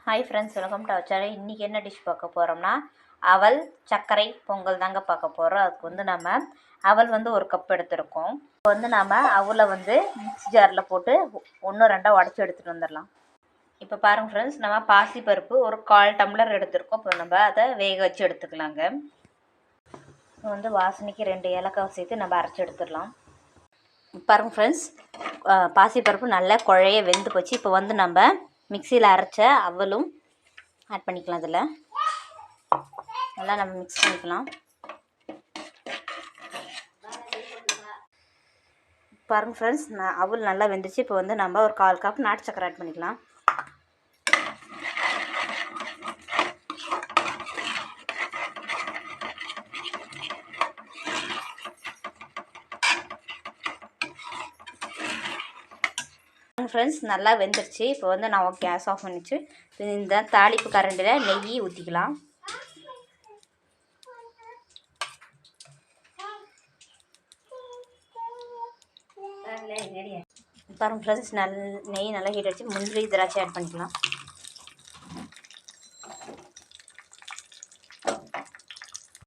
Hi friends, welcome to our channel. இன்றைக்கி என்ன dish பார்க்க போகிறோம்னா அவல் சர்க்கரை பொங்கல் தாங்க பார்க்க போகிறோம். அதுக்கு நம்ம அவல் ஒரு கப் எடுத்துருக்கோம். இப்போ நம்ம அவலை மிக்ஸி ஜாரில் போட்டு 1-2 உடச்சி எடுத்துகிட்டு வந்துடலாம். இப்போ பாருங்கள் ஃப்ரெண்ட்ஸ், நம்ம பாசி பருப்பு ஒரு 1/4 டம்ளர் எடுத்துருக்கோம். இப்போ நம்ம அதை வேக வச்சு எடுத்துக்கலாங்க. இப்போ வாசனைக்கு 2 ஏலக்காய் சேர்த்து நம்ம அரைச்சி எடுத்துடலாம். பாருங்கள் ஃப்ரெண்ட்ஸ், பாசிப்பருப்பு நல்லா குழைய வெந்து போச்சு. இப்போ நம்ம மிக்சியில் அரைச்ச அவலும் ஆட் பண்ணிக்கலாம். இதில் நல்லா நம்ம மிக்ஸ் பண்ணிக்கலாம். பாருங்கள் ஃப்ரெண்ட்ஸ், அவல் நல்லா வெந்துச்சு. இப்போ நம்ம ஒரு 1/4 கப் நாட்டு சக்கரை ஆட் பண்ணிக்கலாம். ஃப்ரெண்ட்ஸ் நல்லா வெந்துருச்சு. இப்போ நான் கேஸ் ஆஃப் பண்ணிச்சு. இந்த தாளிப்பு கரண்டில் நெய் ஊற்றிக்கலாம். பாருங்கள் ஃப்ரெண்ட்ஸ், நெய் நல்லா ஹீட் அடிச்சு முந்திரி திராட்சை ஆட் பண்ணிக்கலாம்.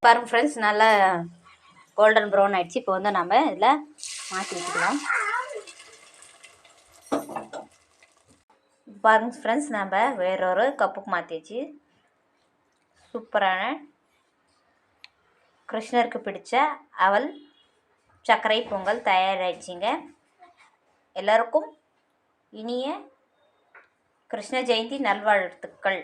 பாருங்கள் ஃப்ரெண்ட்ஸ், நல்லா கோல்டன் ப்ரௌன் ஆகிடுச்சு. இப்போ நம்ம இதில் மாற்றி வச்சுக்கலாம். பாருங்கள் ஃப்ரெண்ட்ஸ், நம்ம வேறொரு கப்புக்கு மாற்றிச்சு. சூப்பரான கிருஷ்ணருக்கு பிடிச்ச அவல் சர்க்கரை பொங்கல் தயாராகிடுச்சிங்க. எல்லாருக்கும் இனிய கிருஷ்ண ஜெயந்தி நல்வாழ்த்துக்கள்.